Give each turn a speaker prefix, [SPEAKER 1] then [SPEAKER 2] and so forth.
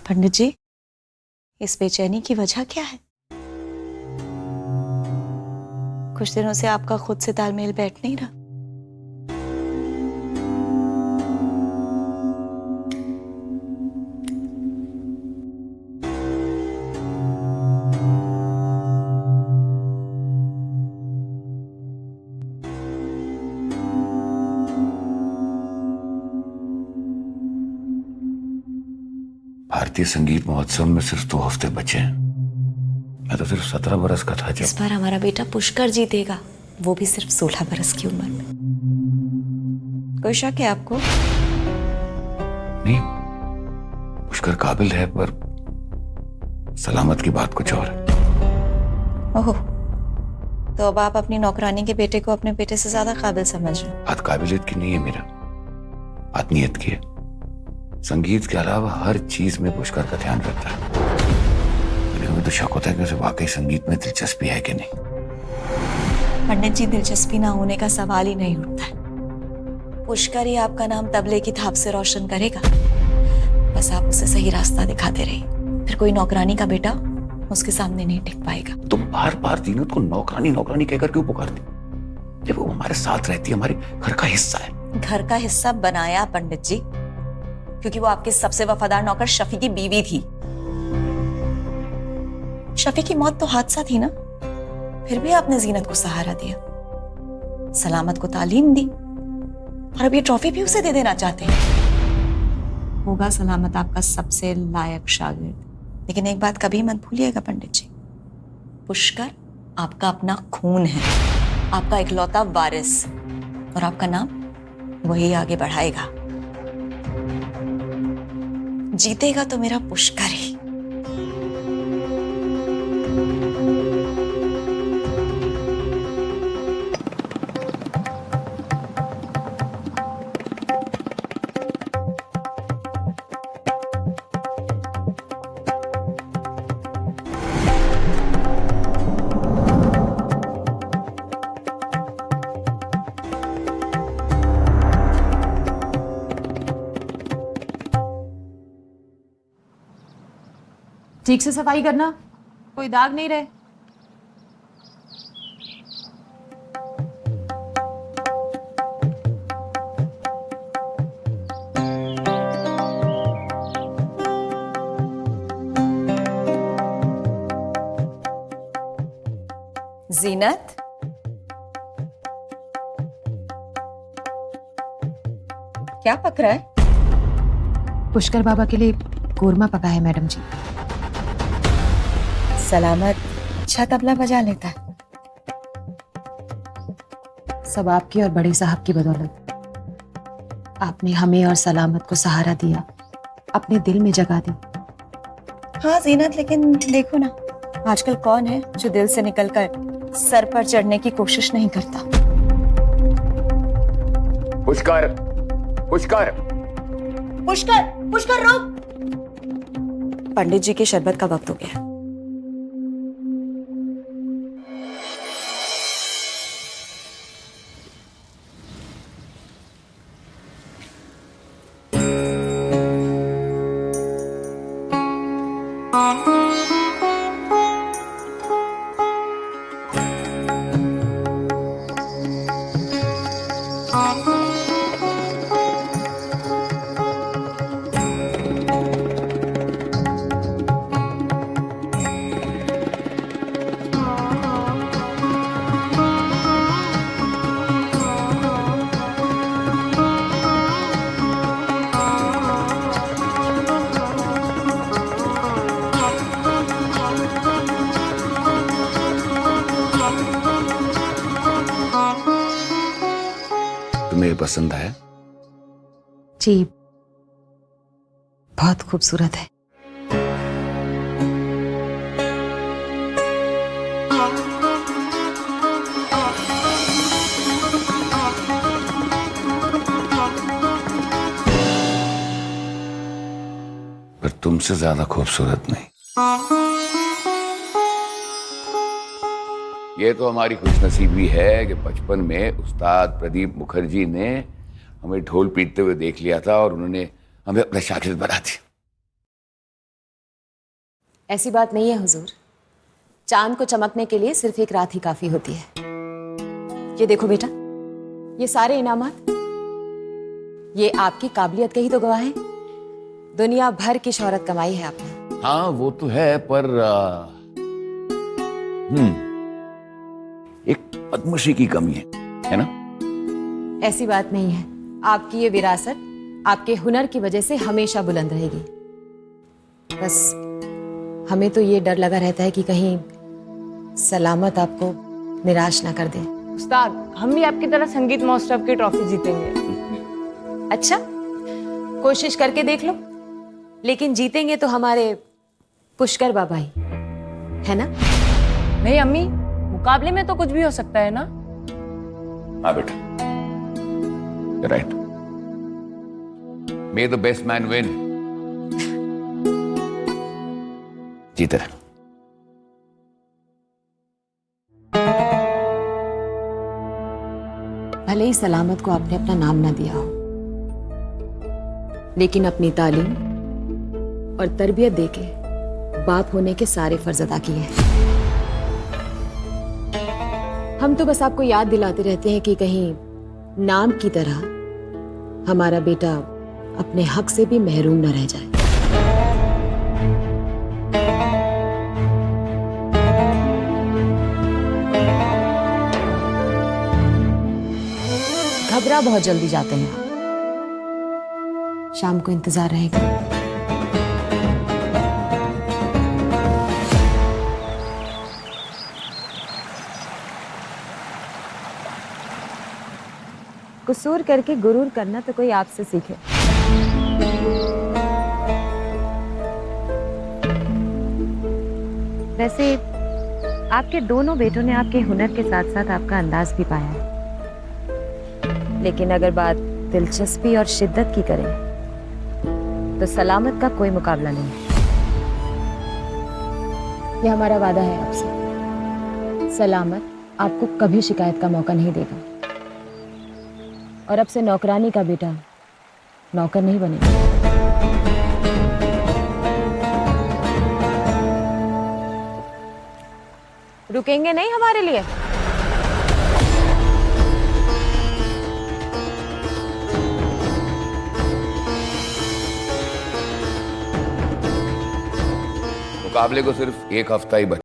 [SPEAKER 1] पंडित जी, इस बेचैनी की वजह क्या है? कुछ दिनों से आपका खुद से तालमेल बैठ नहीं रहा।
[SPEAKER 2] भारतीय संगीत महोत्सव में सिर्फ 2 हफ्ते बचे हैं। मैं तो सिर्फ 17 बरस का था जब।
[SPEAKER 1] इस बार हमारा बेटा पुष्कर जीतेगा, वो भी सिर्फ 16 बरस की उम्र में। कोई शक है आपको?
[SPEAKER 2] नहीं, पुष्कर काबिल है, पर सलामत की बात कुछ और है।
[SPEAKER 1] ओह, तो अब आप अपनी नौकरानी के बेटे को अपने बेटे से ज्यादा काबिल समझ रहे हैं?
[SPEAKER 2] बात काबिलियत की नहीं है मेरा, बात नीयत की है। संगीत के अलावा हर चीज में पुष्कर का ध्यान रहता है। कभी तो शक होता है कि उसे वाकई संगीत में दिलचस्पी है कि नहीं।
[SPEAKER 1] पंडित जी, दिलचस्पी ना होने का सवाल ही नहीं उठता है। पुष्कर ही आपका नाम तबले की थाप से रोशन करेगा। बस आप उसे सही रास्ता दिखाते रहिए, फिर कोई नौकरानी का बेटा उसके सामने नहीं टिक पाएगा।
[SPEAKER 2] तुम बार बार जीनत को नौकरानी नौकरानी कहकर क्यों पुकारती? जब वो हमारे साथ रहती है, हमारे घर का हिस्सा है।
[SPEAKER 1] घर का हिस्सा बनाया पंडित जी, क्योंकि वो आपके सबसे वफादार नौकर शफी की बीवी थी। शफी की मौत तो हादसा थी ना, फिर भी आपने जीनत को सहारा दिया, सलामत को तालीम दी, और अब ये ट्रॉफी भी उसे दे देना चाहते हैं। होगा सलामत आपका सबसे लायक शागिर्द। लेकिन एक बात कभी मत भूलिएगा पंडित जी, पुष्कर आपका अपना खून है, आपका इकलौता वारिस, और आपका नाम वही आगे बढ़ाएगा। जीतेगा तो मेरा पुष्कर ही।
[SPEAKER 3] ठीक से सफाई करना, कोई दाग नहीं रहे।
[SPEAKER 1] जीनत, क्या पक रहा है?
[SPEAKER 3] पुष्कर बाबा के लिए कोरमा पका है मैडम जी।
[SPEAKER 1] सलामत अच्छा तबला बजा लेता है।
[SPEAKER 3] सब आपकी और बड़े साहब की बदौलत। आपने हमें और सलामत को सहारा दिया, अपने दिल में जगह दी।
[SPEAKER 1] हाँ जीनत, लेकिन देखो ना, आजकल कौन है जो दिल से निकलकर सर पर चढ़ने की कोशिश नहीं करता।
[SPEAKER 2] पुष्कर, पुष्कर,
[SPEAKER 1] पुष्कर, पुष्कर रुक! पंडित जी के शरबत का वक्त हो गया।
[SPEAKER 2] तुम्हें पसंद आया?
[SPEAKER 3] जी, बहुत खूबसूरत है।
[SPEAKER 2] पर तुमसे ज्यादा खूबसूरत नहीं। ये तो हमारी खुशनसीबी है कि बचपन में उस्ताद प्रदीप मुखर्जी ने हमें ढोल पीटते हुए देख लिया था और उन्होंने हमें अपना शागिर्द बना दिया।
[SPEAKER 3] ऐसी बात नहीं है हुजूर। चांद को चमकने के लिए सिर्फ एक रात ही काफी होती है। ये देखो बेटा, ये सारे इनामात, ये आपकी काबिलियत के ही तो गवाह हैं। दुनिया भर की शोहरत कमाई है आपने।
[SPEAKER 2] हाँ वो तो है, पर एक पद्मश्री की कमी है ना?
[SPEAKER 3] ऐसी बात नहीं है। आपकी ये विरासत आपके हुनर की वजह से हमेशा बुलंद रहेगी। बस हमें तो ये डर लगा रहता है कि कहीं सलामत आपको निराश ना कर दे।
[SPEAKER 4] उस्ताद, हम भी आपकी तरह संगीत महोत्सव की ट्रॉफी जीतेंगे।
[SPEAKER 3] अच्छा, कोशिश करके देख लो, लेकिन जीतेंगे तो हमारे पुष्कर बाबा ही, है ना?
[SPEAKER 4] नहीं अम्मी, मुकाबले में तो कुछ भी हो सकता है ना।
[SPEAKER 2] हाँ बेटा, right. May the best man win. जीते रहे।
[SPEAKER 3] भले ही सलामत को आपने अपना नाम ना दिया हो, लेकिन अपनी तालीम और तरबियत देके बाप होने के सारे फर्ज अदा किए हैं। हम तो बस आपको याद दिलाते रहते हैं कि कहीं नाम की तरह हमारा बेटा अपने हक से भी महरूम न रह जाए। घबरा बहुत जल्दी जाते हैं आप। शाम को इंतजार रहेगा। कसूर करके गुरूर करना तो कोई आपसे सीखे। वैसे आपके दोनों बेटों ने आपके हुनर के साथ साथ आपका अंदाज भी पाया है, लेकिन अगर बात दिलचस्पी और शिद्दत की करें तो सलामत का कोई मुकाबला नहीं। ये हमारा वादा है आपसे, सलामत आपको कभी शिकायत का मौका नहीं देगा और अब से नौकरानी का बेटा नौकर नहीं बनेगा। रुकेंगे नहीं हमारे लिए?
[SPEAKER 2] मुकाबले को सिर्फ एक हफ्ता ही बचा।